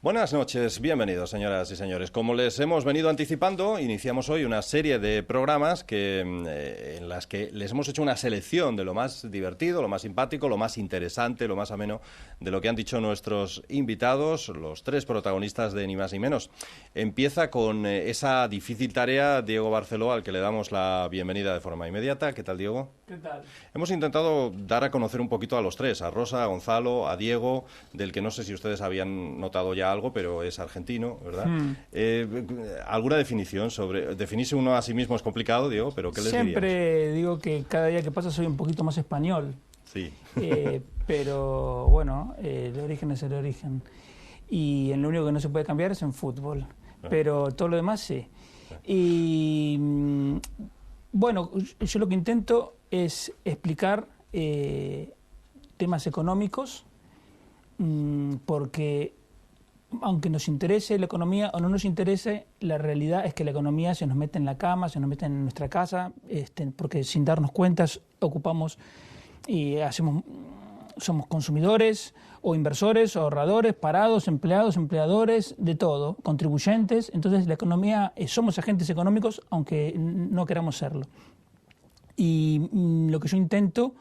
Buenas noches, bienvenidos señoras y señores. Como les hemos venido anticipando, iniciamos hoy una serie de programas en las que les hemos hecho una selección de lo más divertido, lo más simpático, lo más interesante, lo más ameno de lo que han dicho nuestros invitados, los tres protagonistas de Ni Más Ni Menos. Empieza con esa difícil tarea Diego Barceló, al que le damos la bienvenida de forma inmediata. ¿Qué tal, Diego? ¿Qué tal? Hemos intentado dar a conocer un poquito a los tres, a Rosa, a Gonzalo, a Diego, del que no sé si ustedes habían notado ya algo, pero es argentino, ¿verdad? ¿Alguna definición sobre...? Definirse uno a sí mismo es complicado, Diego, pero ¿qué les dirías? Siempre digo que cada día que pasa soy un poquito más español. Sí. Pero bueno, el origen es el origen. Y en lo único que no se puede cambiar es en fútbol. Pero todo lo demás sí. Y bueno, yo lo que intento es explicar temas económicos, porque aunque nos interese la economía o no nos interese, la realidad es que la economía se nos mete en la cama, se nos mete en nuestra casa, porque sin darnos cuenta ocupamos y somos consumidores o inversores, o ahorradores, parados, empleados, empleadores, de todo, contribuyentes. Entonces la economía, somos agentes económicos aunque no queramos serlo. Y lo que yo intento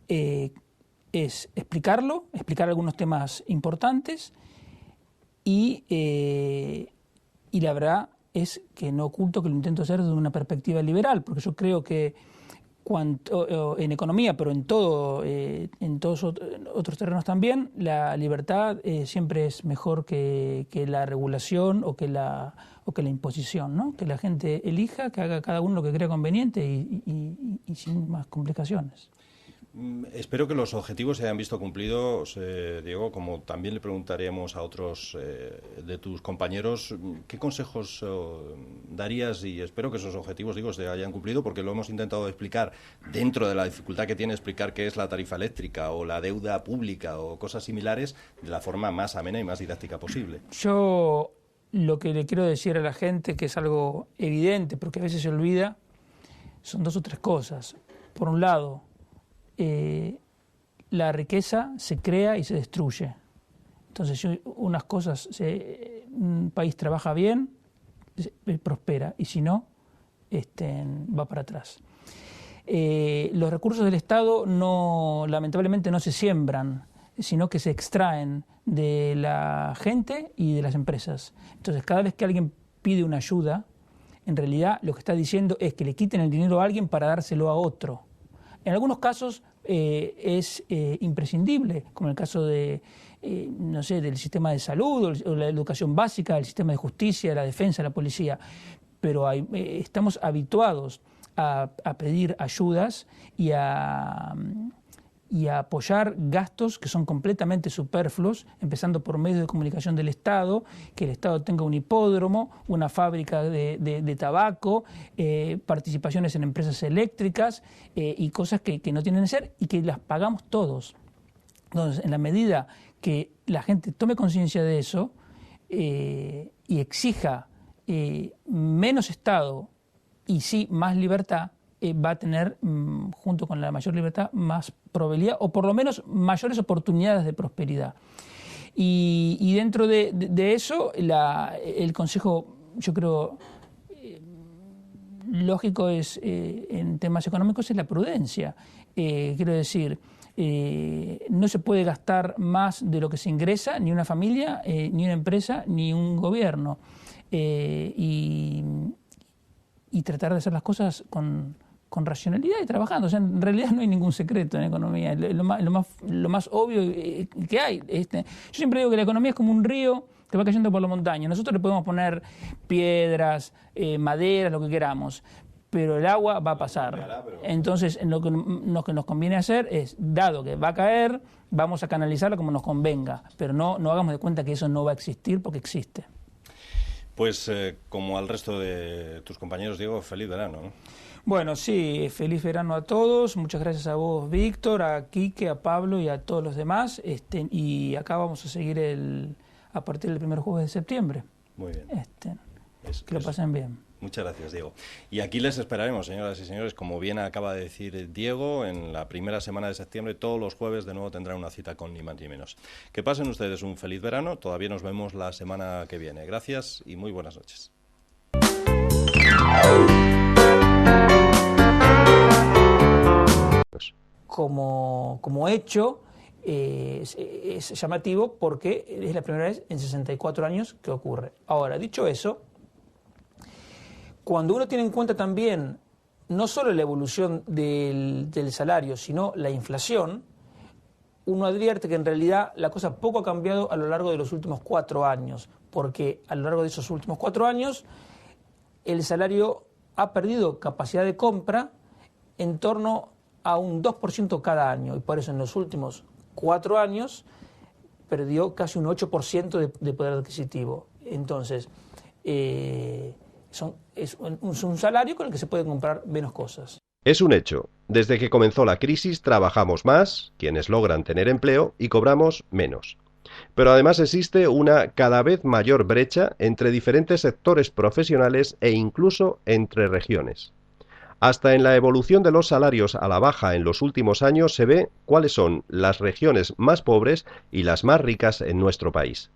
es explicar algunos temas importantes y la verdad es que no oculto que lo intento hacer desde una perspectiva liberal, porque yo creo que en economía, pero en todos otros terrenos también, la libertad siempre es mejor que la regulación o que la imposición, ¿no? Que la gente elija, que haga cada uno lo que crea conveniente y sin más complicaciones. Espero que los objetivos se hayan visto cumplidos, Diego, como también le preguntaríamos a otros de tus compañeros, ¿qué consejos darías? Y espero que esos objetivos, digo, se hayan cumplido, porque lo hemos intentado explicar dentro de la dificultad que tiene explicar qué es la tarifa eléctrica o la deuda pública o cosas similares de la forma más amena y más didáctica posible. Yo lo que le quiero decir a la gente, que es algo evidente, porque a veces se olvida, son dos o tres cosas. Por un lado, la riqueza se crea y se destruye. Entonces, si un país trabaja bien, prospera, y si no, va para atrás. Los recursos del Estado lamentablemente no se siembran, sino que se extraen de la gente y de las empresas. Entonces, cada vez que alguien pide una ayuda, en realidad lo que está diciendo es que le quiten el dinero a alguien para dárselo a otro. En algunos casos es imprescindible, como el caso de, del sistema de salud o la educación básica, el sistema de justicia, la defensa, la policía. Pero estamos habituados a pedir ayudas y a apoyar gastos que son completamente superfluos, empezando por medios de comunicación del Estado, que el Estado tenga un hipódromo, una fábrica de tabaco, participaciones en empresas eléctricas y cosas que no tienen que ser y que las pagamos todos. Entonces, en la medida que la gente tome conciencia de eso y exija menos Estado y sí más libertad, va a tener, junto con la mayor libertad, más probabilidad, o por lo menos mayores oportunidades de prosperidad. Y dentro de eso, el consejo, yo creo, lógico es, en temas económicos, es la prudencia. Quiero decir, no se puede gastar más de lo que se ingresa, ni una familia, ni una empresa, ni un gobierno. Y tratar de hacer las cosas con racionalidad y trabajando. O sea, en realidad no hay ningún secreto en economía. Lo más obvio que hay. Yo siempre digo que la economía es como un río que va cayendo por la montaña. Nosotros le podemos poner piedras, madera, lo que queramos, pero el agua va a pasar. Entonces, lo que nos conviene hacer es, dado que va a caer, vamos a canalizarlo como nos convenga, pero no hagamos de cuenta que eso no va a existir, porque existe. Pues como al resto de tus compañeros, Diego, feliz verano, ¿no? Bueno, sí, feliz verano a todos. Muchas gracias a vos, Víctor, a Quique, a Pablo y a todos los demás. Y acá vamos a seguir a partir del primer jueves de septiembre. Muy bien. Que lo pasen bien. Muchas gracias, Diego. Y aquí les esperaremos, señoras y señores, como bien acaba de decir Diego, en la primera semana de septiembre, todos los jueves de nuevo tendrán una cita con ni más ni menos. Que pasen ustedes un feliz verano, todavía nos vemos la semana que viene. Gracias y muy buenas noches. Como hecho, es llamativo porque es la primera vez en 64 años que ocurre. Ahora, dicho eso, cuando uno tiene en cuenta también no solo la evolución del salario, sino la inflación, uno advierte que en realidad la cosa poco ha cambiado a lo largo de los últimos 4 años, porque a lo largo de esos últimos 4 años el salario ha perdido capacidad de compra en torno a un 2% cada año, y por eso en los últimos 4 años perdió casi un 8% de poder adquisitivo. Entonces, es un salario con el que se pueden comprar menos cosas. Es un hecho. Desde que comenzó la crisis trabajamos más, quienes logran tener empleo, y cobramos menos. Pero además existe una cada vez mayor brecha entre diferentes sectores profesionales e incluso entre regiones. Hasta en la evolución de los salarios a la baja en los últimos años se ve cuáles son las regiones más pobres y las más ricas en nuestro país.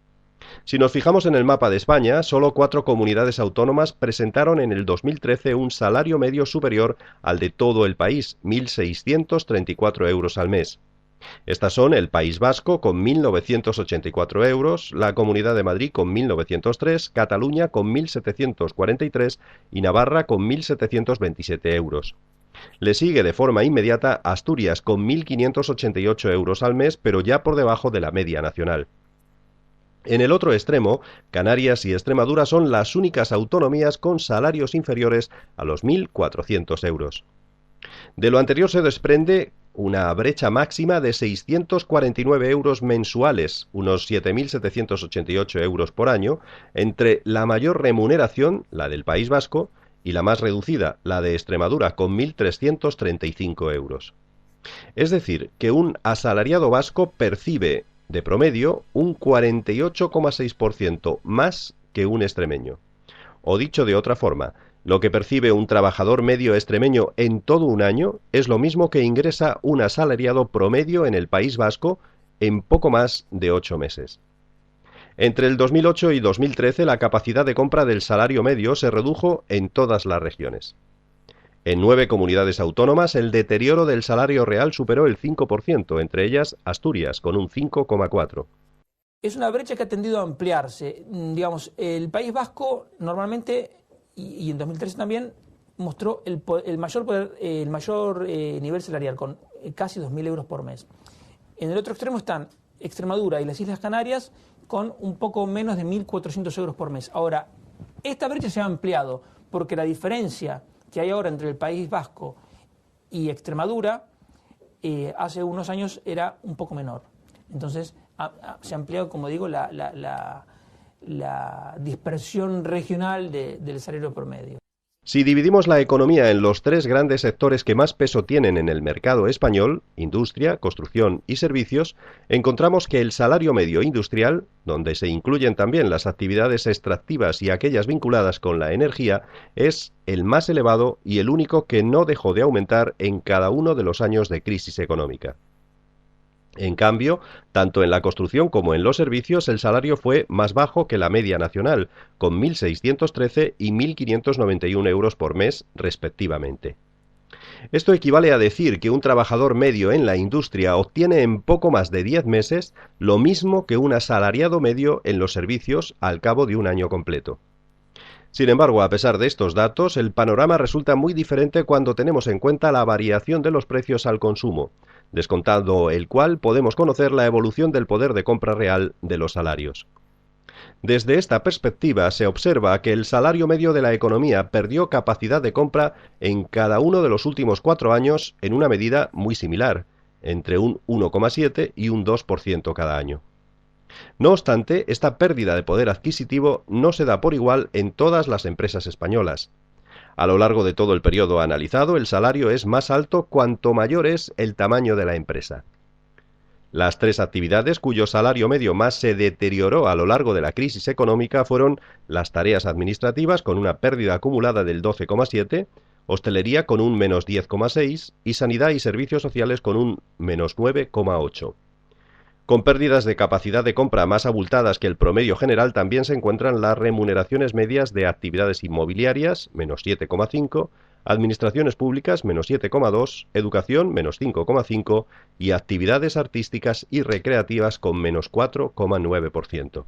Si nos fijamos en el mapa de España, solo 4 comunidades autónomas presentaron en el 2013 un salario medio superior al de todo el país, 1.634 euros al mes. Estas son el País Vasco con 1.984 euros, la Comunidad de Madrid con 1.903, Cataluña con 1.743 y Navarra con 1.727 euros. Le sigue de forma inmediata Asturias con 1.588 euros al mes, pero ya por debajo de la media nacional. En el otro extremo, Canarias y Extremadura son las únicas autonomías con salarios inferiores a los 1.400 euros. De lo anterior se desprende una brecha máxima de 649 euros mensuales, unos 7.788 euros por año, entre la mayor remuneración, la del País Vasco, y la más reducida, la de Extremadura, con 1.335 euros. Es decir, que un asalariado vasco percibe, de promedio, un 48,6% más que un extremeño. O dicho de otra forma, lo que percibe un trabajador medio extremeño en todo un año es lo mismo que ingresa un asalariado promedio en el País Vasco en poco más de 8 meses. Entre el 2008 y 2013 la capacidad de compra del salario medio se redujo en todas las regiones. En 9 comunidades autónomas el deterioro del salario real superó el 5%, entre ellas Asturias, con un 5,4%. Es una brecha que ha tendido a ampliarse. Digamos, el País Vasco normalmente, y en 2013 también, mostró el mayor nivel salarial, con casi 2.000 euros por mes. En el otro extremo están Extremadura y las Islas Canarias, con un poco menos de 1.400 euros por mes. Ahora, esta brecha se ha ampliado, porque la diferencia que hay ahora entre el País Vasco y Extremadura, hace unos años era un poco menor. Entonces, se ha ampliado, como digo, la dispersión regional del salario promedio. Si dividimos la economía en los 3 grandes sectores que más peso tienen en el mercado español, industria, construcción y servicios, encontramos que el salario medio industrial, donde se incluyen también las actividades extractivas y aquellas vinculadas con la energía, es el más elevado y el único que no dejó de aumentar en cada uno de los años de crisis económica. En cambio, tanto en la construcción como en los servicios el salario fue más bajo que la media nacional, con 1.613 y 1.591 euros por mes, respectivamente. Esto equivale a decir que un trabajador medio en la industria obtiene en poco más de 10 meses lo mismo que un asalariado medio en los servicios al cabo de un año completo. Sin embargo, a pesar de estos datos, el panorama resulta muy diferente cuando tenemos en cuenta la variación de los precios al consumo, descontando el cual podemos conocer la evolución del poder de compra real de los salarios. Desde esta perspectiva se observa que el salario medio de la economía perdió capacidad de compra en cada uno de los últimos 4 años en una medida muy similar, entre un 1,7 y un 2% cada año. No obstante, esta pérdida de poder adquisitivo no se da por igual en todas las empresas españolas. A lo largo de todo el periodo analizado, el salario es más alto cuanto mayor es el tamaño de la empresa. Las tres actividades cuyo salario medio más se deterioró a lo largo de la crisis económica fueron las tareas administrativas, con una pérdida acumulada del 12,7%, hostelería con un menos 10,6% y sanidad y servicios sociales con un menos 9,8%. Con pérdidas de capacidad de compra más abultadas que el promedio general también se encuentran las remuneraciones medias de actividades inmobiliarias, menos 7,5%, administraciones públicas, menos 7,2%, educación, menos 5,5% y actividades artísticas y recreativas con menos 4,9%.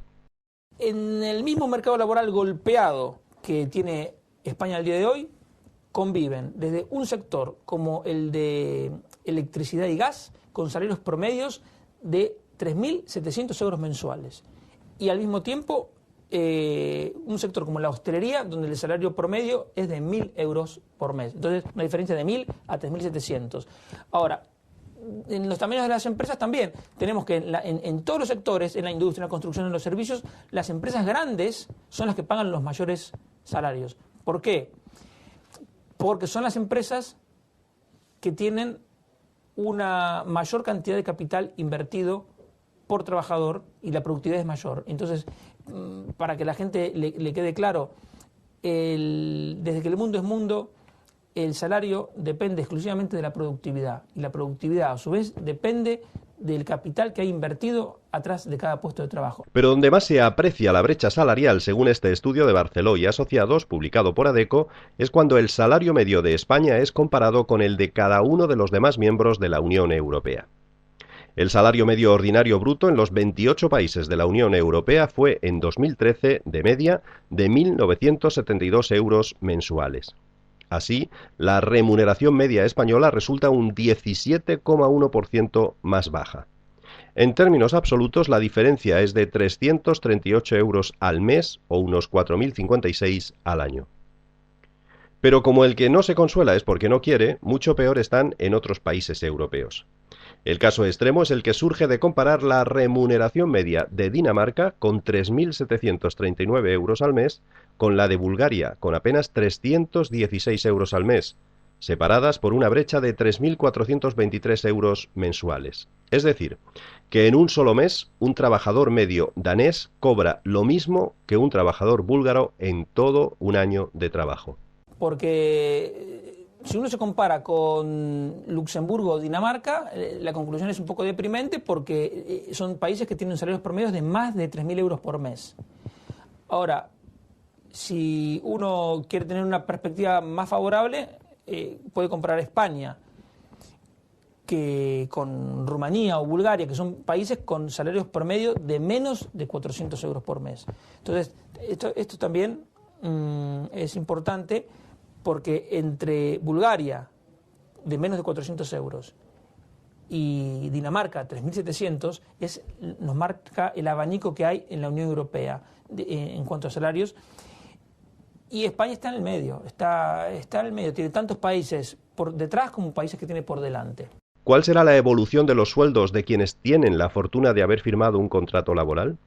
En el mismo mercado laboral golpeado que tiene España al día de hoy, conviven desde un sector como el de electricidad y gas, con salarios promedios de 3.700 euros mensuales. Y al mismo tiempo, un sector como la hostelería, donde el salario promedio es de 1.000 euros por mes. Entonces, una diferencia de 1.000 a 3.700. Ahora, en los tamaños de las empresas también tenemos que en todos los sectores, en la industria, en la construcción, en los servicios, las empresas grandes son las que pagan los mayores salarios. ¿Por qué? Porque son las empresas que tienen una mayor cantidad de capital invertido por trabajador y la productividad es mayor. Entonces, para que la gente le quede claro, desde que el mundo es mundo, el salario depende exclusivamente de la productividad, y la productividad a su vez depende del capital que hay invertido atrás de cada puesto de trabajo. Pero donde más se aprecia la brecha salarial, según este estudio de Barceló y Asociados, publicado por ADECO, es cuando el salario medio de España es comparado con el de cada uno de los demás miembros de la Unión Europea. El salario medio ordinario bruto en los 28 países de la Unión Europea fue en 2013 de media de 1.972 euros mensuales. Así, la remuneración media española resulta un 17,1% más baja. En términos absolutos, la diferencia es de 338 euros al mes o unos 4.056 al año. Pero como el que no se consuela es porque no quiere, mucho peor están en otros países europeos. El caso extremo es el que surge de comparar la remuneración media de Dinamarca, con 3.739 euros al mes, con la de Bulgaria, con apenas 316 euros al mes, separadas por una brecha de 3.423 euros mensuales. Es decir, que en un solo mes un trabajador medio danés cobra lo mismo que un trabajador búlgaro en todo un año de trabajo. Porque si uno se compara con Luxemburgo o Dinamarca, la conclusión es un poco deprimente, porque son países que tienen salarios promedios de más de 3.000 euros por mes. Ahora, si uno quiere tener una perspectiva más favorable, puede comparar España que con Rumanía o Bulgaria, que son países con salarios promedio de menos de 400 euros por mes. Entonces, esto también es importante, porque entre Bulgaria, de menos de 400 euros, y Dinamarca, 3.700, nos marca el abanico que hay en la Unión Europea en cuanto a salarios. Y España está en el medio, está en el medio, tiene tantos países por detrás como países que tiene por delante. ¿Cuál será la evolución de los sueldos de quienes tienen la fortuna de haber firmado un contrato laboral?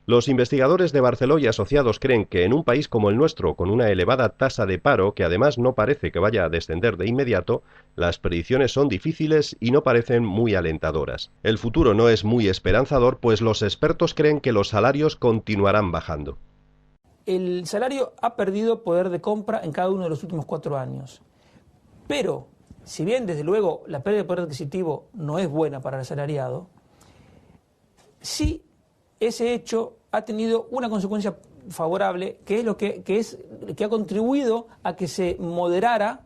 Los investigadores de Barceló y Asociados creen que en un país como el nuestro, con una elevada tasa de paro, que además no parece que vaya a descender de inmediato, las predicciones son difíciles y no parecen muy alentadoras. El futuro no es muy esperanzador, pues los expertos creen que los salarios continuarán bajando. El salario ha perdido poder de compra en cada uno de los últimos 4 años. Pero, si bien desde luego la pérdida de poder adquisitivo no es buena para el asalariado, sí ese hecho ha tenido una consecuencia favorable, que es lo que ha contribuido a que se moderara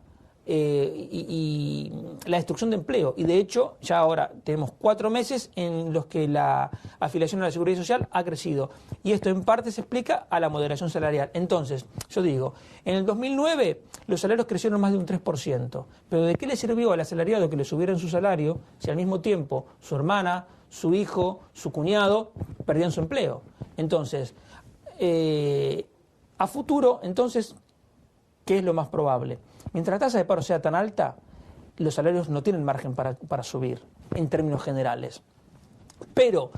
y la destrucción de empleo. Y de hecho, ya ahora tenemos 4 meses en los que la afiliación a la Seguridad Social ha crecido. Y esto en parte se explica a la moderación salarial. Entonces, yo digo, en el 2009 los salarios crecieron más de un 3%. Pero ¿de qué le sirvió al asalariado que le subieran su salario si al mismo tiempo su hermana, su hijo, su cuñado perdían su empleo? Entonces, a futuro, entonces, ¿qué es lo más probable? Mientras la tasa de paro sea tan alta, los salarios no tienen margen para subir, en términos generales. Pero,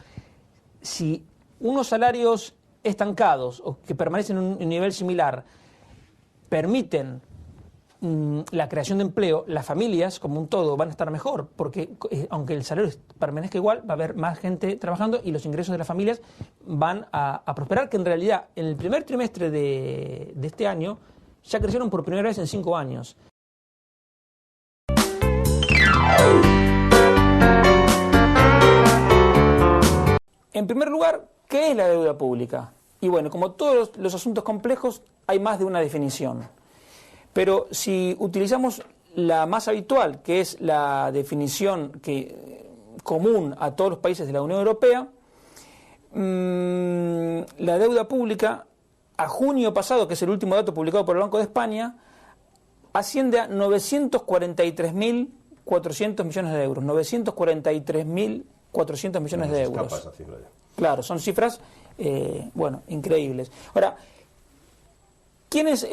si unos salarios estancados o que permanecen en un nivel similar permiten la creación de empleo, las familias como un todo van a estar mejor, porque aunque el salario permanezca igual, va a haber más gente trabajando y los ingresos de las familias van a prosperar, que en realidad en el primer trimestre de este año ya crecieron por primera vez en 5 años. En primer lugar, ¿qué es la deuda pública? Y bueno, como todos los asuntos complejos, hay más de una definición. Pero si utilizamos la más habitual, que es la definición común a todos los países de la Unión Europea, la deuda pública, a junio pasado, que es el último dato publicado por el Banco de España, asciende a 943.400 millones de euros. 943.400 millones de euros. Esa cifra ya. Claro, son cifras, increíbles. Ahora, ¿quiénes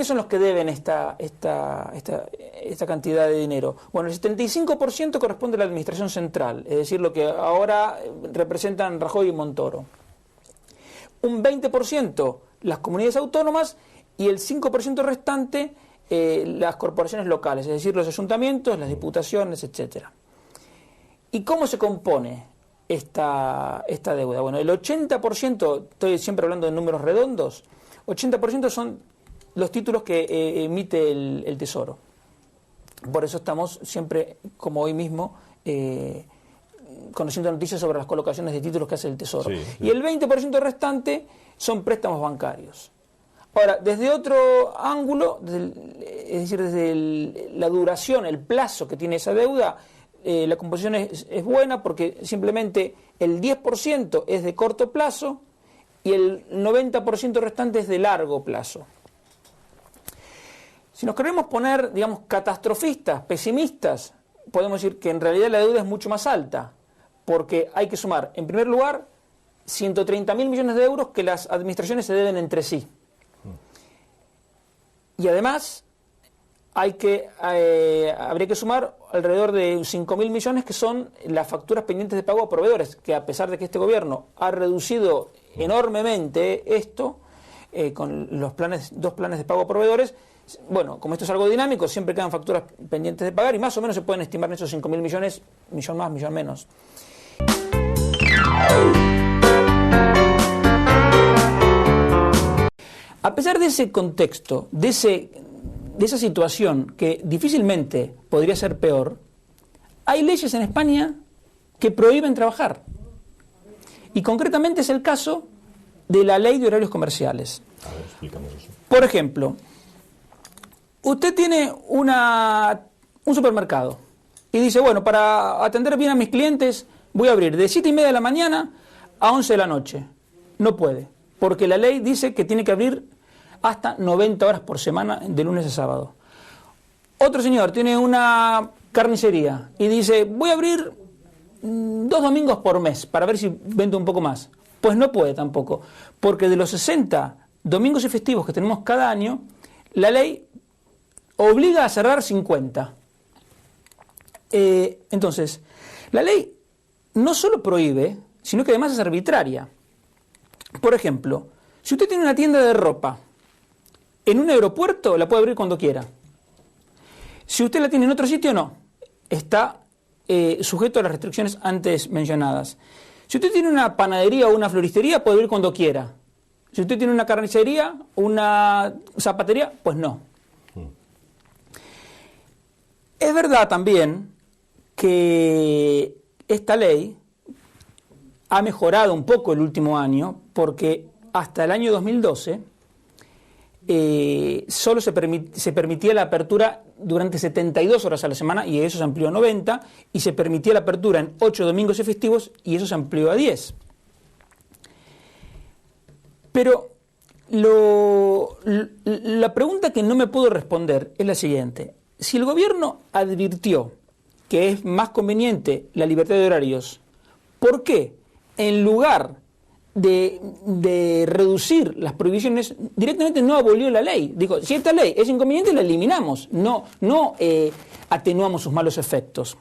son los que deben esta cantidad de dinero? Bueno, el 75% corresponde a la Administración Central, es decir, lo que ahora representan Rajoy y Montoro. Un 20% las comunidades autónomas y el 5% restante las corporaciones locales, es decir, los ayuntamientos, las diputaciones, etcétera. ¿Y cómo se compone esta deuda? Bueno, el 80%, estoy siempre hablando de números redondos, 80% son los títulos que emite el Tesoro. Por eso estamos siempre, como hoy mismo, conociendo noticias sobre las colocaciones de títulos que hace el Tesoro. Sí, sí. Y el 20% restante son préstamos bancarios. Ahora, desde otro ángulo, es decir, desde la duración, el plazo que tiene esa deuda, la composición es buena porque simplemente el 10% es de corto plazo y el 90% restante es de largo plazo. Si nos queremos poner, digamos, catastrofistas, pesimistas, podemos decir que en realidad la deuda es mucho más alta, porque hay que sumar, en primer lugar, 130.000 millones de euros que las administraciones se deben entre sí. Y además habría que sumar alrededor de 5.000 millones que son las facturas pendientes de pago a proveedores, que a pesar de que este gobierno ha reducido enormemente esto, con los dos planes de pago a proveedores, bueno, como esto es algo dinámico, siempre quedan facturas pendientes de pagar y más o menos se pueden estimar en esos 5.000 millones, millón más, millón menos. A pesar de ese contexto, de esa situación que difícilmente podría ser peor, hay leyes en España que prohíben trabajar. Y concretamente es el caso de la Ley de Horarios Comerciales. A ver, explícanos eso. Por ejemplo, usted tiene un supermercado y dice, bueno, para atender bien a mis clientes voy a abrir de 7:30 de la mañana a 11 de la noche. No puede, porque la ley dice que tiene que abrir hasta 90 horas por semana de lunes a sábado. Otro señor tiene una carnicería y dice, voy a abrir 2 domingos por mes para ver si vendo un poco más. Pues no puede tampoco, porque de los 60 domingos y festivos que tenemos cada año, la ley obliga a cerrar 50. Entonces, la ley no solo prohíbe, sino que además es arbitraria. Por ejemplo, si usted tiene una tienda de ropa en un aeropuerto, la puede abrir cuando quiera. Si usted la tiene en otro sitio, no. Está sujeto a las restricciones antes mencionadas. Si usted tiene una panadería o una floristería, puede abrir cuando quiera. Si usted tiene una carnicería o una zapatería, pues no. Es verdad también que esta ley ha mejorado un poco el último año, porque hasta el año 2012 solo se permitía la apertura durante 72 horas a la semana y eso se amplió a 90, y se permitía la apertura en 8 domingos y festivos y eso se amplió a 10. Pero la pregunta que no me puedo responder es la siguiente. Si el gobierno advirtió que es más conveniente la libertad de horarios, ¿por qué en lugar de reducir las prohibiciones directamente no abolió la ley? Digo, si esta ley es inconveniente, la eliminamos, no atenuamos sus malos efectos.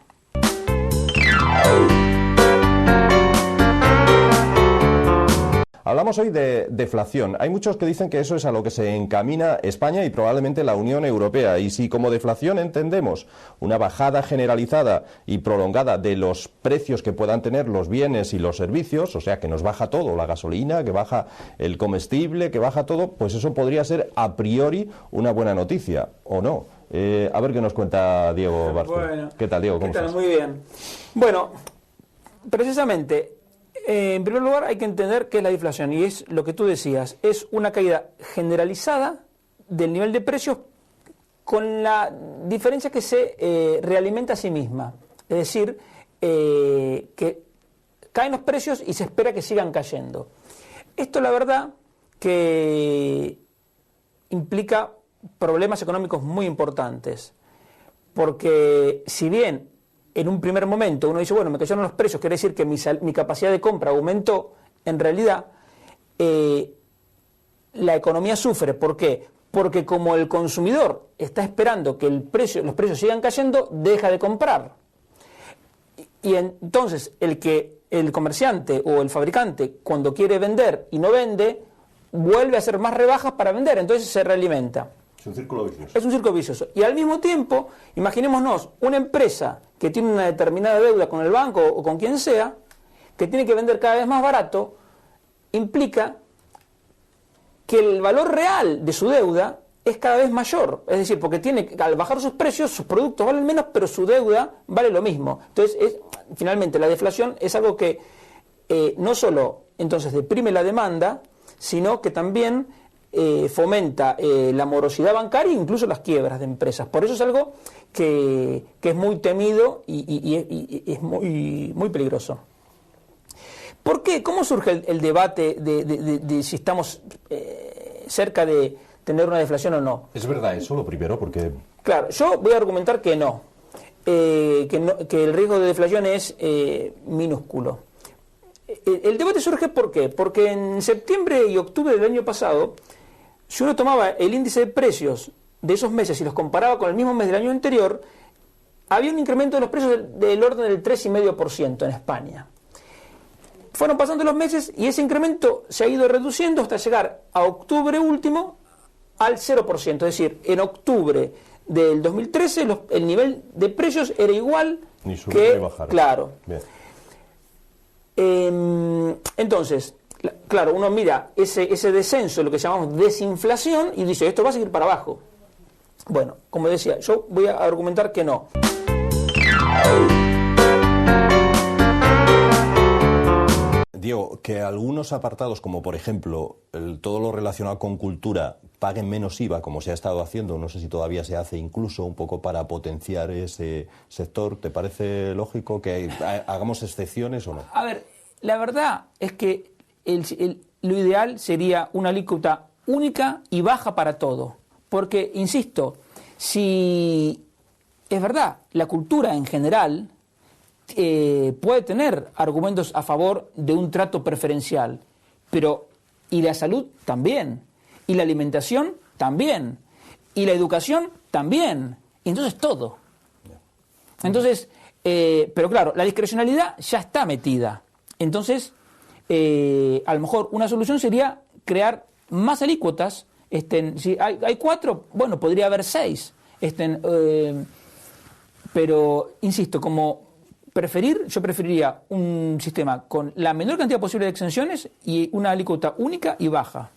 Hablamos hoy de deflación. Hay muchos que dicen que eso es a lo que se encamina España y probablemente la Unión Europea. Y si como deflación entendemos una bajada generalizada y prolongada de los precios que puedan tener los bienes y los servicios, o sea, que nos baja todo, la gasolina, que baja el comestible, que baja todo, pues eso podría ser a priori una buena noticia, ¿o no? A ver qué nos cuenta Diego Barce. Bueno, ¿Qué tal, Diego? ¿Cómo estás? Muy bien. Bueno, precisamente, en primer lugar hay que entender qué es la deflación, y es lo que tú decías, es una caída generalizada del nivel de precios con la diferencia que se realimenta a sí misma. Es decir, que caen los precios y se espera que sigan cayendo. Esto, la verdad, que implica problemas económicos muy importantes, porque si bien en un primer momento uno dice, bueno, me cayeron los precios, quiere decir que mi capacidad de compra aumentó, en realidad la economía sufre. ¿Por qué? Porque como el consumidor está esperando que los precios sigan cayendo, deja de comprar. Y entonces el comerciante o el fabricante, cuando quiere vender y no vende, vuelve a hacer más rebajas para vender, entonces se realimenta. Es un círculo vicioso. Es un círculo vicioso. Y al mismo tiempo, imaginémonos una empresa que tiene una determinada deuda con el banco o con quien sea, que tiene que vender cada vez más barato, implica que el valor real de su deuda es cada vez mayor. Es decir, porque al bajar sus precios, sus productos valen menos, pero su deuda vale lo mismo. Entonces, finalmente, la deflación es algo que no solo entonces deprime la demanda, sino que también fomenta la morosidad bancaria e incluso las quiebras de empresas. Por eso es algo que es muy temido y es muy peligroso. ¿Por qué? ¿Cómo surge el debate de si estamos cerca de tener una deflación o no? ¿Es verdad eso lo primero? Porque... Claro, yo voy a argumentar que no. Que el riesgo de deflación es minúsculo. El debate surge ¿por qué? Porque en septiembre y octubre del año pasado, si uno tomaba el índice de precios de esos meses y los comparaba con el mismo mes del año anterior, había un incremento de los precios del orden del 3,5% en España. Fueron pasando los meses y ese incremento se ha ido reduciendo hasta llegar a octubre último al 0%. Es decir, en octubre del 2013 el nivel de precios era igual ni subir ni bajar. Claro. Bien. Entonces, claro, uno mira ese descenso, lo que llamamos desinflación, y dice, esto va a seguir para abajo. Bueno, como decía, yo voy a argumentar que no. Diego, que algunos apartados, como por ejemplo todo lo relacionado con cultura, paguen menos IVA, como se ha estado haciendo, no sé si todavía se hace incluso un poco para potenciar ese sector, ¿te parece lógico que hagamos excepciones o no? A ver, la verdad es que lo ideal sería una alícuota única y baja para todo, porque, insisto, si es verdad, la cultura en general puede tener argumentos a favor de un trato preferencial, pero y la salud también, y la alimentación también, y la educación también, y entonces todo. Entonces, pero claro, la discrecionalidad ya está metida. Entonces, a lo mejor una solución sería crear más alícuotas. Si hay 4, bueno, podría haber 6. Pero, insisto, yo preferiría un sistema con la menor cantidad posible de exenciones y una alícuota única y baja.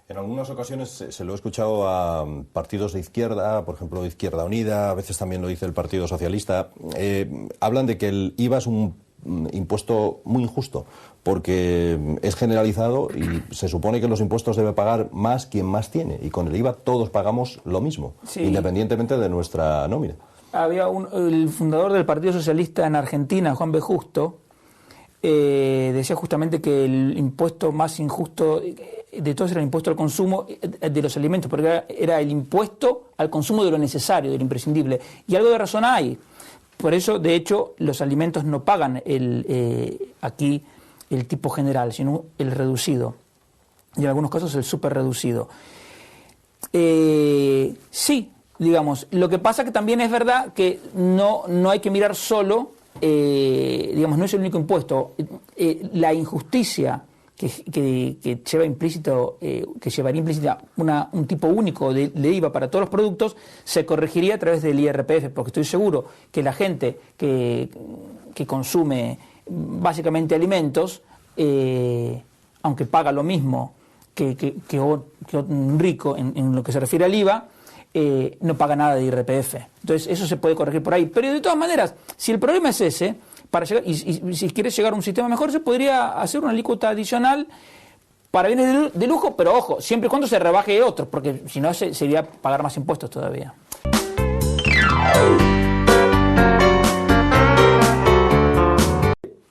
En algunas ocasiones se lo he escuchado a partidos de izquierda, por ejemplo, de Izquierda Unida, a veces también lo dice el Partido Socialista, hablan de que el IVA es un impuesto muy injusto, porque es generalizado y se supone que los impuestos debe pagar más quien más tiene, y con el IVA todos pagamos lo mismo, sí, independientemente de nuestra nómina. Había el fundador del Partido Socialista en Argentina, Juan B. Justo, decía justamente que el impuesto más injusto de todos era el impuesto al consumo de los alimentos, porque era el impuesto al consumo de lo necesario, de lo imprescindible. Y algo de razón hay. Por eso, de hecho, los alimentos no pagan aquí el tipo general, sino el reducido. Y en algunos casos el súper reducido. Sí, digamos, lo que pasa que también es verdad que no hay que mirar solo, digamos, no es el único impuesto. La injusticia que lleva implícito, que llevaría implícita un tipo único de IVA para todos los productos, se corregiría a través del IRPF, porque estoy seguro que la gente que consume básicamente alimentos, aunque paga lo mismo que un rico en lo que se refiere al IVA, no paga nada de IRPF. Entonces eso se puede corregir por ahí. Pero de todas maneras, si el problema es ese, para llegar, y si quieres llegar a un sistema mejor, se podría hacer una alícuota adicional para bienes de lujo, pero ojo, siempre y cuando se rebaje otros, porque si no sería pagar más impuestos todavía.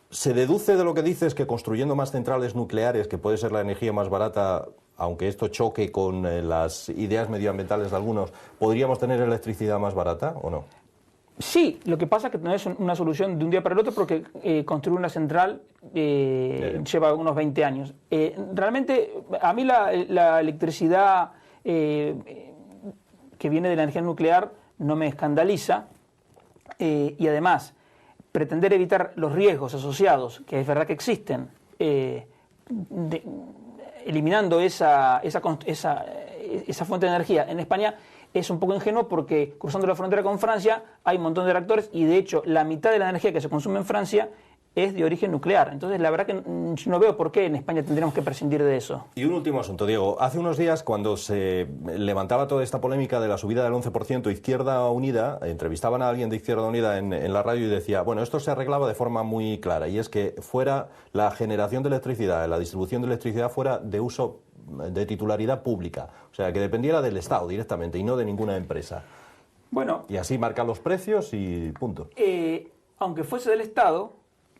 ¿Se deduce de lo que dices que construyendo más centrales nucleares, que puede ser la energía más barata, aunque esto choque con las ideas medioambientales de algunos, podríamos tener electricidad más barata o no? Sí, lo que pasa es que no es una solución de un día para el otro, porque construir una central lleva unos 20 años. Realmente, a mí la electricidad que viene de la energía nuclear no me escandaliza, y además pretender evitar los riesgos asociados, que es verdad que existen, eliminando esa fuente de energía en España, es un poco ingenuo, porque cruzando la frontera con Francia hay un montón de reactores y de hecho la mitad de la energía que se consume en Francia es de origen nuclear. Entonces la verdad que no veo por qué en España tendríamos que prescindir de eso. Y un último asunto, Diego. Hace unos días, cuando se levantaba toda esta polémica de la subida del 11%, Izquierda Unida, entrevistaban a alguien de Izquierda Unida en la radio y decía, bueno, esto se arreglaba de forma muy clara, y es que fuera la generación de electricidad, la distribución de electricidad fuera de uso de titularidad pública, o sea, que dependiera del Estado directamente y no de ninguna empresa. Bueno, y así marcan los precios y punto. Aunque fuese del Estado,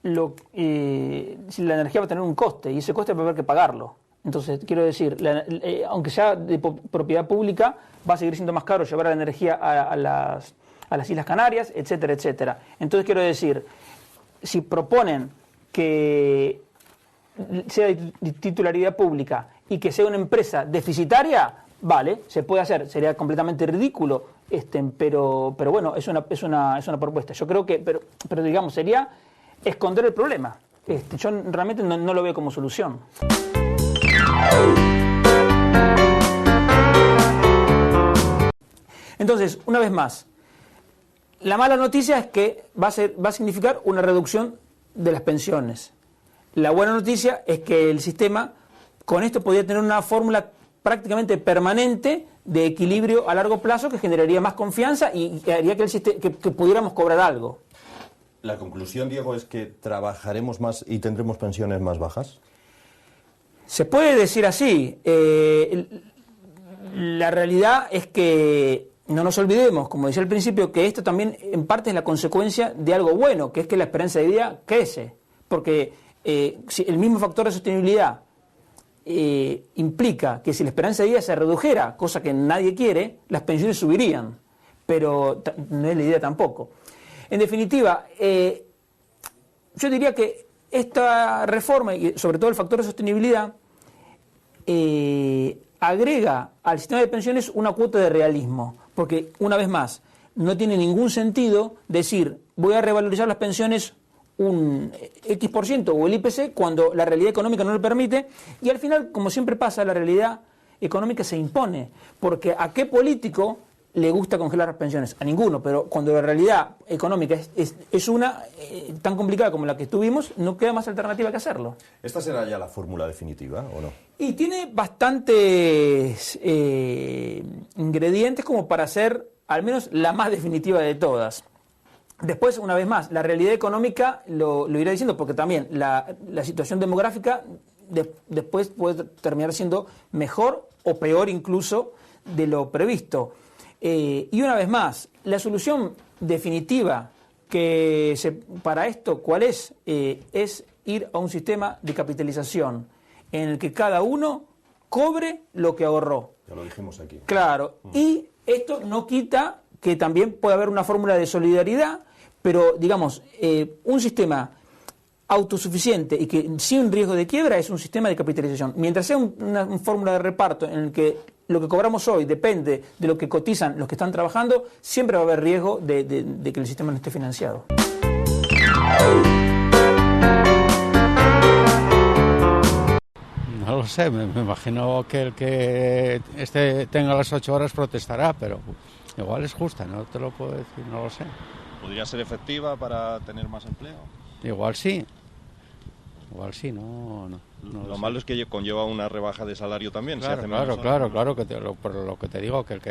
si la energía va a tener un coste, y ese coste va a haber que pagarlo. Entonces, quiero decir, aunque sea de propiedad pública, va a seguir siendo más caro llevar la energía a las Islas Canarias, etcétera, etcétera. Entonces, quiero decir, si proponen que sea de titularidad pública y que sea una empresa deficitaria, vale, se puede hacer, sería completamente ridículo, pero bueno, es una propuesta. Yo creo que, pero digamos, sería esconder el problema. Yo realmente no lo veo como solución. Entonces, una vez más, la mala noticia es que va a significar una reducción de las pensiones. La buena noticia es que el sistema con esto podría tener una fórmula prácticamente permanente de equilibrio a largo plazo que generaría más confianza y haría que pudiéramos cobrar algo. ¿La conclusión, Diego, es que trabajaremos más y tendremos pensiones más bajas? Se puede decir así. La realidad es que no nos olvidemos, como decía al principio, que esto también en parte es la consecuencia de algo bueno, que es que la esperanza de vida crece. Porque si el mismo factor de sostenibilidad implica que si la esperanza de vida se redujera, cosa que nadie quiere, las pensiones subirían. Pero no es la idea tampoco. En definitiva, yo diría que esta reforma, y sobre todo el factor de sostenibilidad, agrega al sistema de pensiones una cuota de realismo, porque, una vez más, no tiene ningún sentido decir voy a revalorizar las pensiones un X% o el IPC cuando la realidad económica no lo permite, y al final, como siempre pasa, la realidad económica se impone, porque ¿a qué político le gusta congelar las pensiones? A ninguno, pero cuando la realidad económica es una tan complicada como la que tuvimos, no queda más alternativa que hacerlo. ¿Esta será ya la fórmula definitiva o no? Y tiene bastantes ingredientes como para ser al menos la más definitiva de todas. Después, una vez más, la realidad económica lo irá diciendo, porque también la situación demográfica después puede terminar siendo mejor o peor incluso de lo previsto. Y una vez más, la solución definitiva para esto, ¿cuál es? Es ir a un sistema de capitalización en el que cada uno cobre lo que ahorró. Ya lo dijimos aquí. Claro, y esto no quita que también puede haber una fórmula de solidaridad, pero digamos, un sistema autosuficiente y que sin riesgo de quiebra es un sistema de capitalización. Mientras sea una fórmula de reparto en el que lo que cobramos hoy depende de lo que cotizan los que están trabajando, siempre va a haber riesgo de que el sistema no esté financiado. lo sé, me imagino que el que tenga las 8 horas protestará, pero igual es justa, no te lo puedo decir, no lo sé. ¿Podría ser efectiva para tener más empleo? Igual sí, no lo malo es que conlleva una rebaja de salario también. Claro, se hace claro, por lo que te digo, que el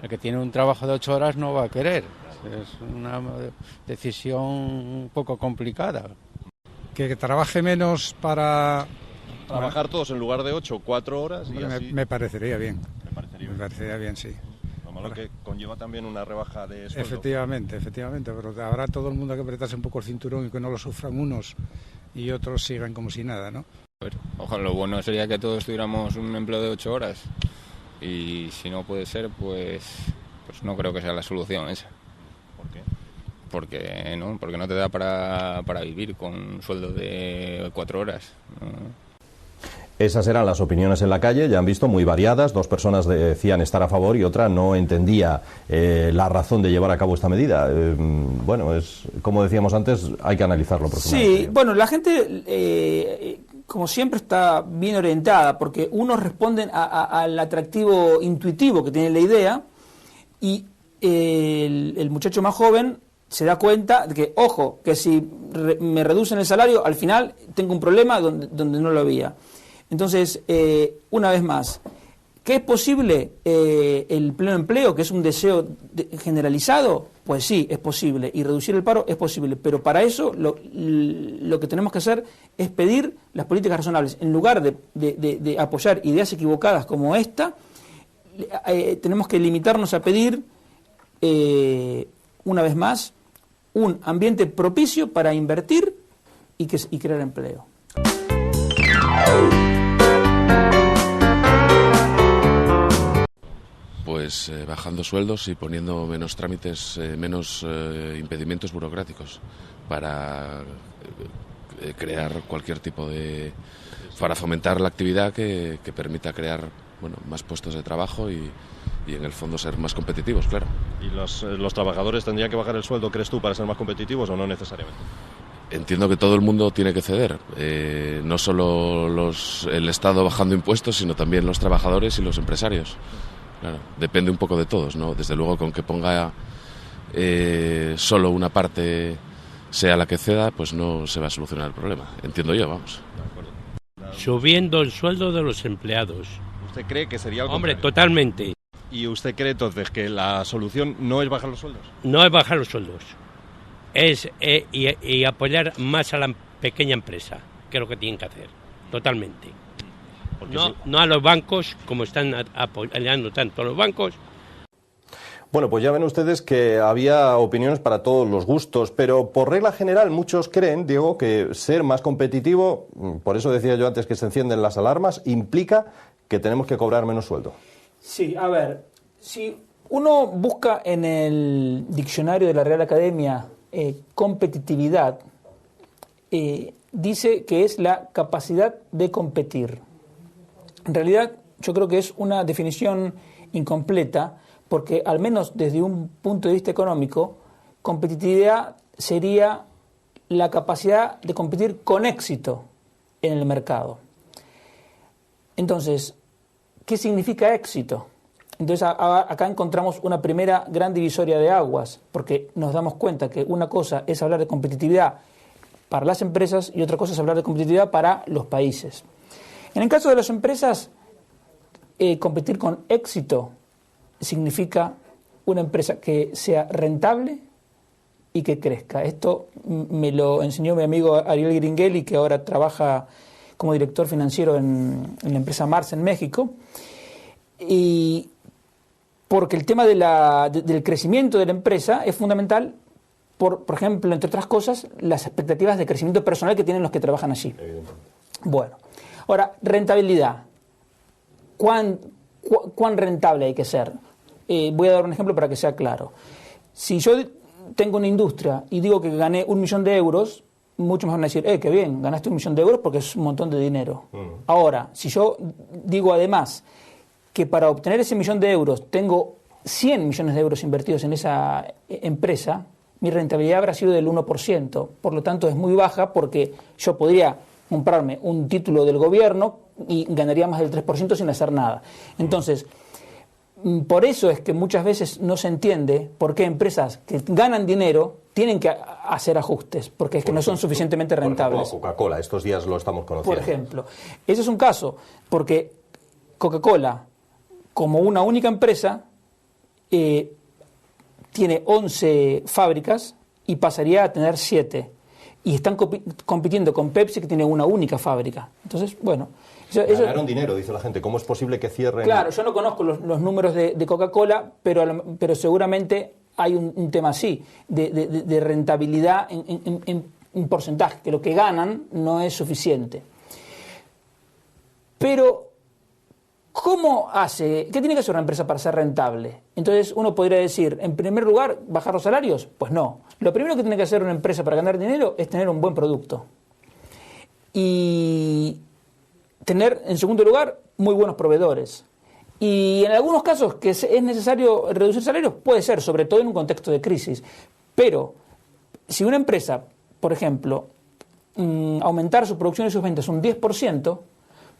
que tiene un trabajo de 8 horas no va a querer. Es una decisión un poco complicada. Que trabaje menos para... Trabajar todos en lugar de 8, 4 horas y así... Me parecería bien. Me parecería bien, sí. Lo malo que conlleva también una rebaja de sueldo. Efectivamente, pero habrá todo el mundo que apretarse un poco el cinturón y que no lo sufran unos y otros sigan como si nada, ¿no? Ojalá, lo bueno sería que todos tuviéramos un empleo de 8 horas y si no puede ser, pues no creo que sea la solución esa. ¿Por qué? Porque no te da para vivir con un sueldo de 4 horas, ¿no? Esas eran las opiniones en la calle, ya han visto, muy variadas. 2 personas decían estar a favor y otra no entendía la razón de llevar a cabo esta medida. Bueno, es como decíamos antes, hay que analizarlo profundamente. Sí, bueno, la gente, como siempre, está bien orientada, porque unos responden al atractivo intuitivo que tiene la idea y el muchacho más joven se da cuenta de que, ojo, que si me reducen el salario, al final tengo un problema donde no lo había. Entonces, una vez más, ¿qué es posible el pleno empleo, que es un deseo generalizado? Pues sí, es posible, y reducir el paro es posible, pero para eso lo que tenemos que hacer es pedir las políticas razonables. En lugar de apoyar ideas equivocadas como esta, tenemos que limitarnos a pedir, una vez más, un ambiente propicio para invertir y crear empleo. Pues bajando sueldos y poniendo menos trámites, menos impedimentos burocráticos para crear cualquier tipo de... para fomentar la actividad que permita crear más puestos de trabajo y en el fondo ser más competitivos, claro. ¿Y los trabajadores tendrían que bajar el sueldo, crees tú, para ser más competitivos o no necesariamente? Entiendo que todo el mundo tiene que ceder, no solo el Estado bajando impuestos, sino también los trabajadores y los empresarios. Claro, depende un poco de todos, ¿no? Desde luego, con que ponga solo una parte sea la que ceda, pues no se va a solucionar el problema. Entiendo yo, vamos. Subiendo el sueldo de los empleados. ¿Usted cree que sería algo Hombre, contrario? totalmente. ¿Y usted cree entonces que la solución no es bajar los sueldos? No es bajar los sueldos. Es y apoyar más a la pequeña empresa, que es lo que tienen que hacer. Totalmente. No a los bancos, como están apoyando tanto a los bancos. Bueno, pues ya ven ustedes que había opiniones para todos los gustos, pero por regla general muchos creen, Diego, que ser más competitivo, por eso decía yo antes que se encienden las alarmas, implica que tenemos que cobrar menos sueldo. Sí, a ver, si uno busca en el diccionario de la Real Academia competitividad, dice que es la capacidad de competir. En realidad, yo creo que es una definición incompleta, porque al menos desde un punto de vista económico, competitividad sería la capacidad de competir con éxito en el mercado. Entonces, ¿qué significa éxito? Entonces, acá encontramos una primera gran divisoria de aguas, porque nos damos cuenta que una cosa es hablar de competitividad para las empresas y otra cosa es hablar de competitividad para los países. En el caso de las empresas, competir con éxito significa una empresa que sea rentable y que crezca. Esto me lo enseñó mi amigo Ariel Gringeli, que ahora trabaja como director financiero en la empresa Mars en México. Y porque el tema del crecimiento de la empresa es fundamental por ejemplo, entre otras cosas, las expectativas de crecimiento personal que tienen los que trabajan allí. Bueno. Ahora, rentabilidad. ¿Cuán rentable hay que ser? Voy a dar un ejemplo para que sea claro. Si yo tengo una industria y digo que gané 1 millón de euros, muchos me van a decir, qué bien, ganaste 1 millón de euros porque es un montón de dinero. Ahora, si yo digo además que para obtener ese 1 millón de euros tengo 100 millones de euros invertidos en esa empresa, mi rentabilidad habrá sido del 1%. Por lo tanto, es muy baja porque yo podría comprarme un título del gobierno y ganaría más del 3% sin hacer nada. Entonces, por eso es que muchas veces no se entiende por qué empresas que ganan dinero tienen que hacer ajustes, porque es que no son suficientemente rentables. Coca-Cola, estos días lo estamos conociendo. Por ejemplo, ese es un caso, porque Coca-Cola, como una única empresa, tiene 11 fábricas y pasaría a tener 7. Y están compitiendo con Pepsi, que tiene una única fábrica. Entonces, bueno... Ganaron dinero, dice la gente. ¿Cómo es posible que cierren? Claro, yo no conozco los números de Coca-Cola, pero seguramente hay un tema así, de rentabilidad en porcentaje, que lo que ganan no es suficiente. Pero, ¿qué tiene que hacer una empresa para ser rentable? Entonces uno podría decir, en primer lugar, ¿bajar los salarios? Pues no. Lo primero que tiene que hacer una empresa para ganar dinero es tener un buen producto. Y tener, en segundo lugar, muy buenos proveedores. Y en algunos casos que es necesario reducir salarios, puede ser, sobre todo en un contexto de crisis. Pero si una empresa, por ejemplo, aumentar su producción y sus ventas un 10%,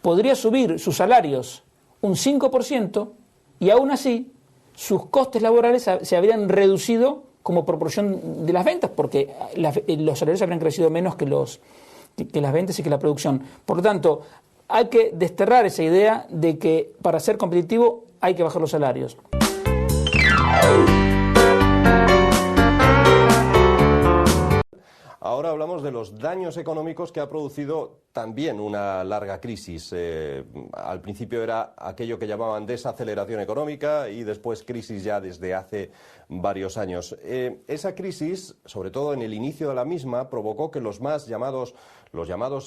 podría subir sus salarios un 5% y aún así sus costes laborales se habrían reducido como proporción de las ventas, porque los salarios habrían crecido menos que las ventas y que la producción. Por lo tanto, hay que desterrar esa idea de que para ser competitivo hay que bajar los salarios. Ahora hablamos de los daños económicos que ha producido también una larga crisis. Al principio era aquello que llamaban desaceleración económica y después crisis ya desde hace varios años. Esa crisis, sobre todo en el inicio de la misma, provocó que los llamados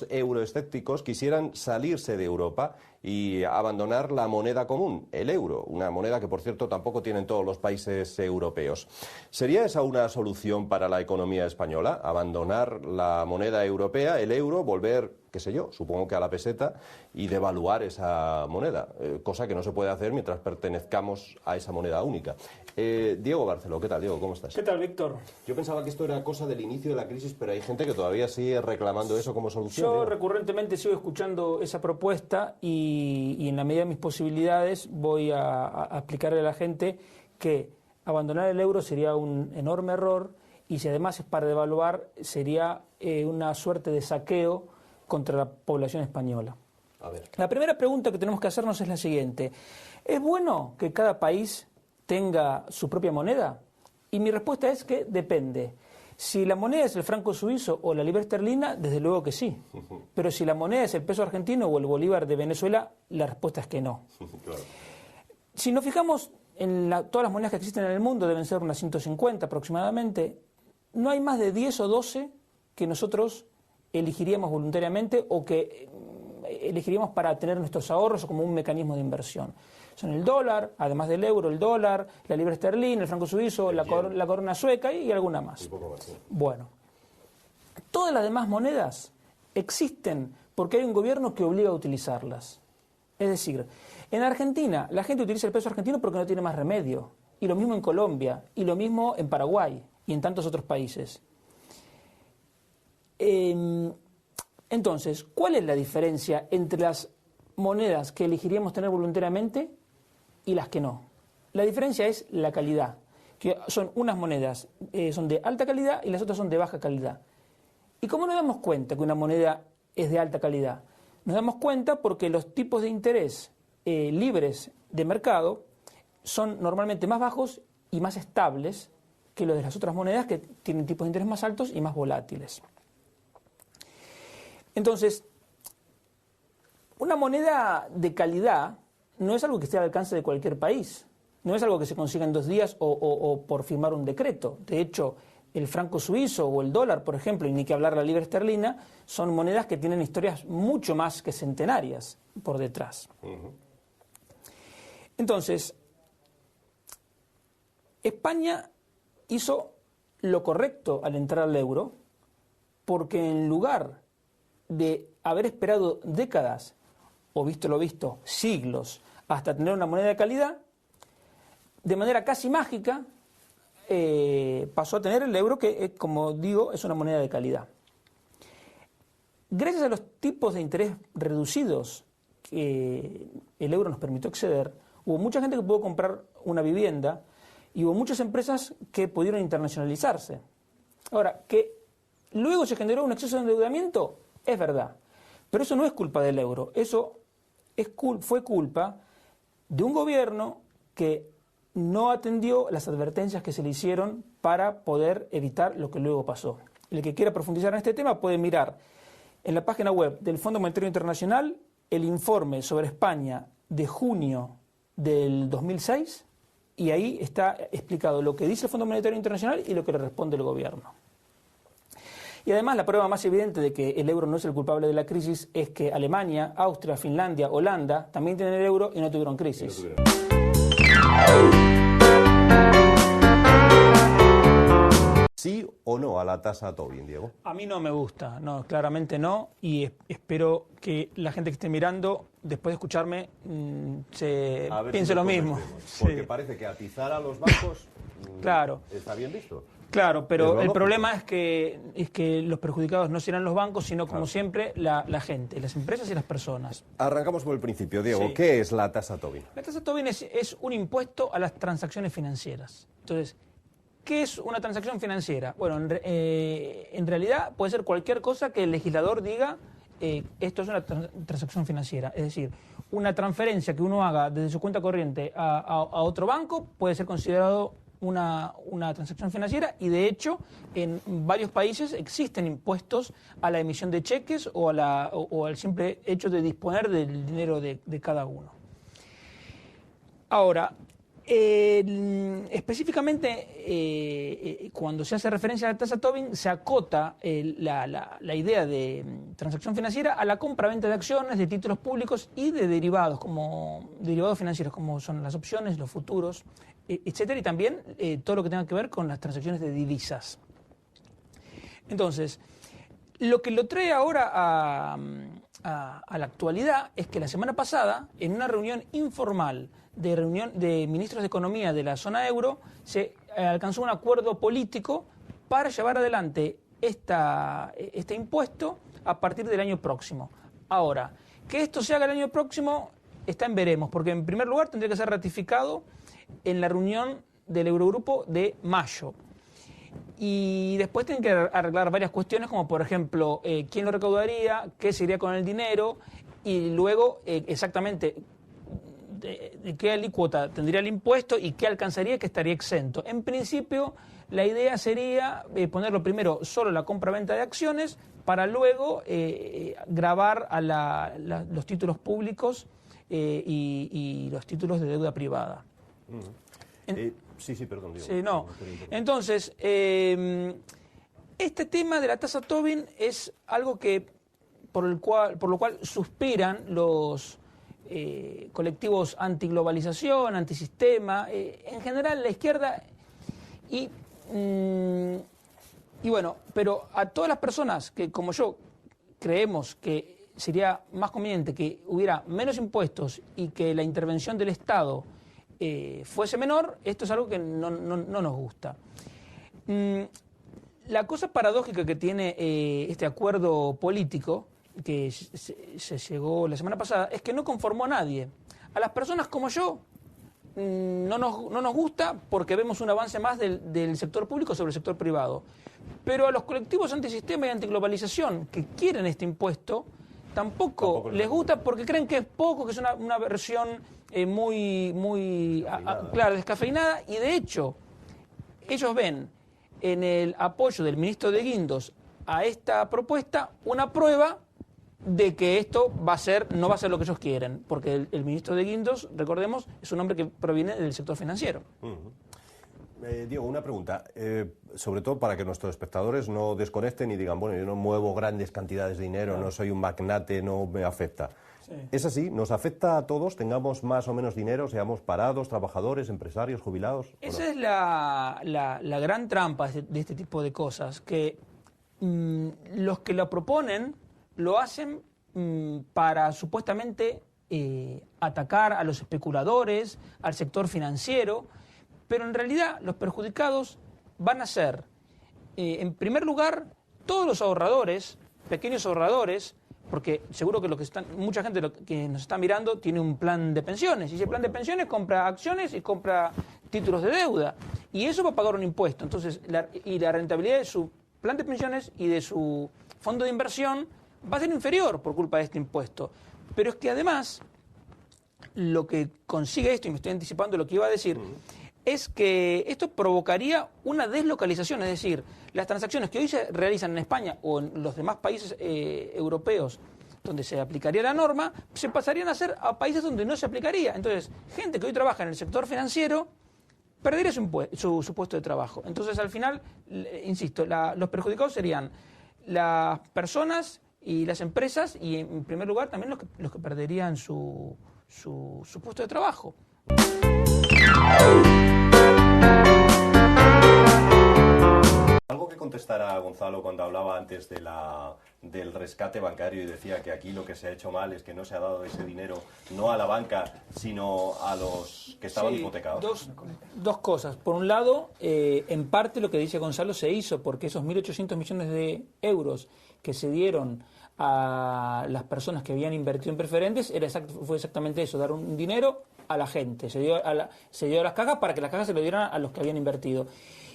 euroescépticos quisieran salirse de Europa y abandonar la moneda común, el euro, una moneda que, por cierto, tampoco tienen todos los países europeos. ¿Sería esa una solución para la economía española? Abandonar la moneda europea, el euro, volver, qué sé yo, supongo que a la peseta, y devaluar esa moneda, cosa que no se puede hacer mientras pertenezcamos a esa moneda única. Diego Barceló, ¿qué tal, Diego? ¿Cómo estás? ¿Qué tal, Víctor? Yo pensaba que esto era cosa del inicio de la crisis, pero hay gente que todavía sigue reclamando eso como solución. Yo Diego, recurrentemente sigo escuchando esa propuesta y en la medida de mis posibilidades voy a explicarle a la gente que abandonar el euro sería un enorme error y si además es para devaluar sería una suerte de saqueo contra la población española. A ver. La primera pregunta que tenemos que hacernos es la siguiente. ¿Es bueno que cada país tenga su propia moneda? Y mi respuesta es que depende. Si la moneda es el franco suizo o la libra esterlina, desde luego que sí. Pero si la moneda es el peso argentino o el bolívar de Venezuela, la respuesta es que no. Claro. Si nos fijamos en todas las monedas que existen en el mundo, deben ser unas 150 aproximadamente, no hay más de 10 o 12 que nosotros elegiríamos voluntariamente o que elegiríamos para tener nuestros ahorros o como un mecanismo de inversión. Son el dólar, además del euro, el dólar, la libra esterlina, el franco suizo, la corona sueca y alguna más. Un poco más, sí. Bueno, todas las demás monedas existen porque hay un gobierno que obliga a utilizarlas. Es decir, en Argentina la gente utiliza el peso argentino porque no tiene más remedio. Y lo mismo en Colombia, y lo mismo en Paraguay y en tantos otros países. Entonces, ¿cuál es la diferencia entre las monedas que elegiríamos tener voluntariamente y las que no? La diferencia es la calidad, que son unas monedas son de alta calidad y las otras son de baja calidad. ¿Y cómo nos damos cuenta que una moneda es de alta calidad? Nos damos cuenta porque los tipos de interés libres de mercado son normalmente más bajos y más estables que los de las otras monedas que tienen tipos de interés más altos y más volátiles. Entonces, una moneda de calidad no es algo que esté al alcance de cualquier país, no es algo que se consiga en 2 días o por firmar un decreto. De hecho, el franco suizo o el dólar, por ejemplo, y ni que hablar la libra esterlina, son monedas que tienen historias mucho más que centenarias por detrás. Entonces, España hizo lo correcto al entrar al euro, porque en lugar de haber esperado décadas, o visto lo visto, siglos, hasta tener una moneda de calidad, de manera casi mágica, pasó a tener el euro que, como digo, es una moneda de calidad. gracias a los tipos de interés reducidos que el euro nos permitió acceder, hubo mucha gente que pudo comprar una vivienda y hubo muchas empresas que pudieron internacionalizarse. Ahora, que luego se generó un exceso de endeudamiento, es verdad, pero eso no es culpa del euro, eso fue culpa de un gobierno que no atendió las advertencias que se le hicieron para poder evitar lo que luego pasó. El que quiera profundizar en este tema puede mirar en la página web del Fondo Monetario Internacional el informe sobre España de junio del 2006 y ahí está explicado lo que dice el Fondo Monetario Internacional y lo que le responde el gobierno. Y además la prueba más evidente de que el euro no es el culpable de la crisis es que Alemania, Austria, Finlandia, Holanda también tienen el euro y no tuvieron crisis. ¿Sí o no a la tasa Tobin, Diego? A mí no me gusta, no, claramente no, y espero que la gente que esté mirando, después de escucharme, se piense lo mismo. Porque parece que atizar a los bancos claro. Está bien visto. Claro, pero el problema es que los perjudicados no serán los bancos, sino como siempre la gente, las empresas y las personas. Arrancamos por el principio, Diego. Sí. ¿Qué es la tasa Tobin? La tasa Tobin es un impuesto a las transacciones financieras. Entonces, ¿qué es una transacción financiera? Bueno, en realidad puede ser cualquier cosa que el legislador diga, esto es una transacción financiera. Es decir, una transferencia que uno haga desde su cuenta corriente a otro banco puede ser considerado una transacción financiera y de hecho en varios países existen impuestos a la emisión de cheques o al simple hecho de disponer del dinero de cada uno. Ahora, específicamente cuando se hace referencia a la tasa Tobin se acota la idea de transacción financiera a la compra-venta de acciones, de títulos públicos y de derivados financieros como son las opciones, los futuros, etcétera, y también todo lo que tenga que ver con las transacciones de divisas. Entonces, lo que lo trae ahora a la actualidad es que la semana pasada, en una reunión informal de ministros de Economía de la zona euro, se alcanzó un acuerdo político para llevar adelante este impuesto a partir del año próximo. Ahora, que esto se haga el año próximo está en veremos, porque en primer lugar tendría que ser ratificado en la reunión del Eurogrupo de mayo. Y después tienen que arreglar varias cuestiones, como por ejemplo, quién lo recaudaría, qué se iría con el dinero, y luego exactamente de qué alícuota tendría el impuesto y qué alcanzaría que estaría exento. En principio, la idea sería ponerlo primero solo la compra-venta de acciones, para luego gravar a los títulos públicos y los títulos de deuda privada. Sí, perdón. Diego. Sí, no. Entonces, este tema de la tasa Tobin es algo que por lo cual suspiran los colectivos antiglobalización, antisistema, en general la izquierda y bueno, pero a todas las personas que como yo creemos que sería más conveniente que hubiera menos impuestos y que la intervención del Estado fuese menor, esto es algo que no nos gusta. La cosa paradójica que tiene este acuerdo político que se llegó la semana pasada es que no conformó a nadie. A las personas como yo no nos gusta porque vemos un avance más del sector público sobre el sector privado. Pero a los colectivos antisistema y antiglobalización que quieren este impuesto tampoco les gusta porque creen que es poco, que es una versión muy claro, descafeinada, y de hecho ellos ven en el apoyo del ministro de Guindos a esta propuesta una prueba de que esto no va a ser lo que ellos quieren, porque el ministro de Guindos, recordemos, es un hombre que proviene del sector financiero. Diego, una pregunta, sobre todo para que nuestros espectadores no desconecten y digan, bueno, yo no muevo grandes cantidades de dinero, claro, no soy un magnate, no me afecta. Sí. ¿Es así? ¿Nos afecta a todos? ¿Tengamos más o menos dinero? ¿Seamos parados, trabajadores, empresarios, jubilados? Esa es la gran trampa de este tipo de cosas, que los que lo proponen lo hacen para supuestamente atacar a los especuladores, al sector financiero, pero en realidad los perjudicados van a ser, en primer lugar, todos los ahorradores pequeños ahorradores, porque seguro que mucha gente que nos está mirando tiene un plan de pensiones, y ese plan de pensiones compra acciones y compra títulos de deuda, y eso va a pagar un impuesto. Entonces, la rentabilidad de su plan de pensiones y de su fondo de inversión va a ser inferior por culpa de este impuesto. Pero es que además, lo que consigue esto, y me estoy anticipando lo que iba a decir, es que esto provocaría una deslocalización, es decir, las transacciones que hoy se realizan en España o en los demás países europeos donde se aplicaría la norma, se pasarían a hacer a países donde no se aplicaría. Entonces, gente que hoy trabaja en el sector financiero perdería su puesto de trabajo. Entonces, al final, insisto, los perjudicados serían las personas y las empresas, y en primer lugar también los que perderían su puesto de trabajo. Algo que contestara Gonzalo cuando hablaba antes del rescate bancario y decía que aquí lo que se ha hecho mal es que no se ha dado ese dinero no a la banca, sino a los que estaban hipotecados. Dos cosas. Por un lado, en parte lo que dice Gonzalo se hizo porque esos 1.800 millones de euros que se dieron a las personas que habían invertido en preferentes fue exactamente eso, dar un dinero a la gente. Se dio a las cajas para que las cajas se lo dieran a los que habían invertido.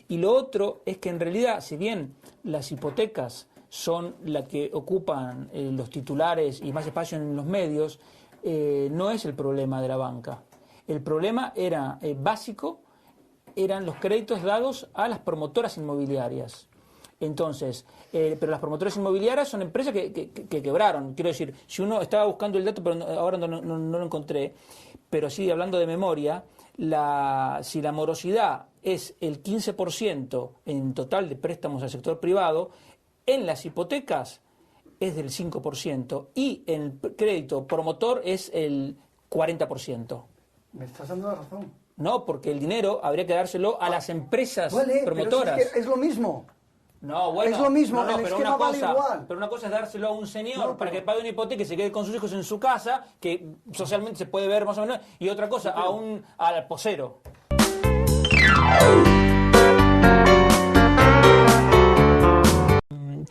Y lo otro es que en realidad, si bien las hipotecas son las que ocupan los titulares y más espacio en los medios, no es el problema de la banca. El problema era básico, eran los créditos dados a las promotoras inmobiliarias. Entonces, pero las promotoras inmobiliarias son empresas que quebraron. Quiero decir, si uno estaba buscando el dato, pero ahora no lo encontré, pero sí, hablando de memoria, si la morosidad es el 15% en total de préstamos al sector privado, en las hipotecas es del 5% y en el crédito promotor es el 40%. Me estás dando la razón. No, porque el dinero habría que dárselo a las empresas promotoras. Pero es lo mismo. No, bueno, es lo mismo, el esquema vale igual. Pero una cosa es dárselo a un señor para que pague una hipoteca y se quede con sus hijos en su casa, que socialmente se puede ver más o menos, y otra cosa, al posero.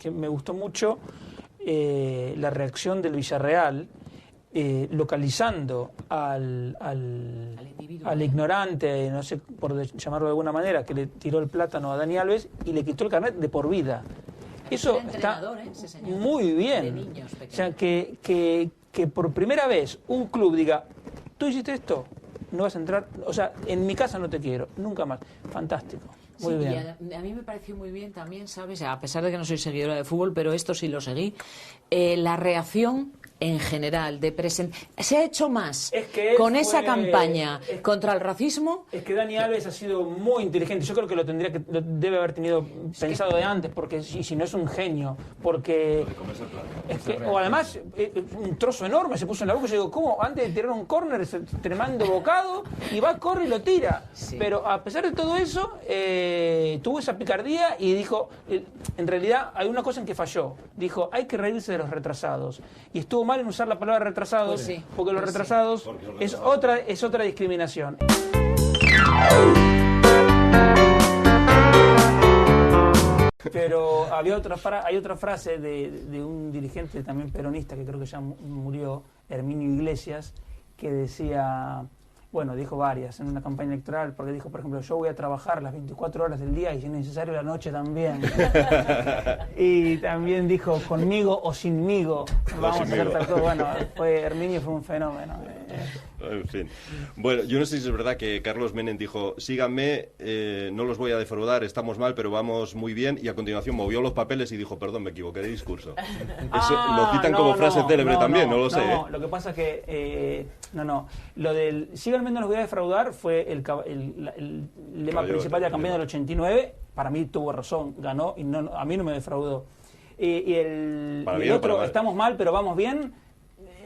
Que me gustó mucho la reacción del Villarreal, localizando al ignorante, no sé por llamarlo de alguna manera, que le tiró el plátano a Dani Alves y le quitó el carnet de por vida. Eso está muy bien. O sea, que por primera vez un club diga, tú hiciste esto, no vas a entrar, o sea, en mi casa no te quiero, nunca más. Fantástico. Muy bien. Y a mí me pareció muy bien también, ¿sabes? A pesar de que no soy seguidora de fútbol, pero esto sí lo seguí, la reacción en general de se ha hecho más con esa campaña contra el racismo. Es que Dani Alves ha sido muy inteligente. Yo creo que lo debe haber tenido pensado de antes, porque si no es un genio, porque o además un trozo enorme se puso en la boca. Yo digo, ¿cómo? Antes de tirar un córner, ese tremendo bocado, y va, corre y lo tira. Sí. Pero a pesar de todo eso, tuvo esa picardía y dijo, en realidad hay una cosa en que falló. Dijo, hay que reírse de los retrasados. Y estuvo mal en usar la palabra retrasados, porque los retrasados es otra discriminación. Pero hay otra frase de un dirigente también peronista, que creo que ya murió, Herminio Iglesias, que decía... Bueno, dijo varias en una campaña electoral, porque dijo, por ejemplo, yo voy a trabajar las 24 horas del día y si es necesario la noche también. Y también dijo, conmigo o sinmigo, vamos a hacer tal cosa. Bueno, Herminio fue un fenómeno. En fin. Bueno, yo no sé si es verdad que Carlos Menem dijo, síganme, no los voy a defraudar, estamos mal, pero vamos muy bien, y a continuación movió los papeles y dijo, perdón, me equivoqué de discurso. Eso lo citan como frase célebre también, no lo sé. No, lo que pasa es que, lo del síganme, no los voy a defraudar fue el lema principal de la campaña del 89, para mí tuvo razón, ganó, y a mí no me defraudó. Y el otro, estamos mal, pero vamos bien,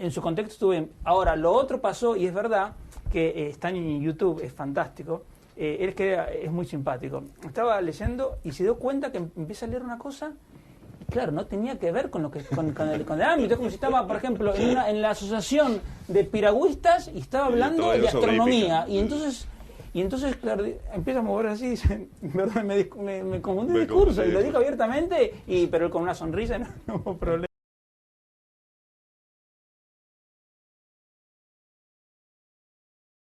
en su contexto estuvo bien. Ahora, lo otro pasó, y es verdad, que está en YouTube, es fantástico, es muy simpático. Estaba leyendo y se dio cuenta que empieza a leer una cosa, y claro, no tenía que ver con el ámbito. Es como si estaba, por ejemplo, en la asociación de piragüistas y estaba hablando de astronomía. Y entonces Y entonces, claro, empieza a mover así, dice, perdón, me confundí el discurso, y lo dijo abiertamente, pero con una sonrisa, no hubo problema.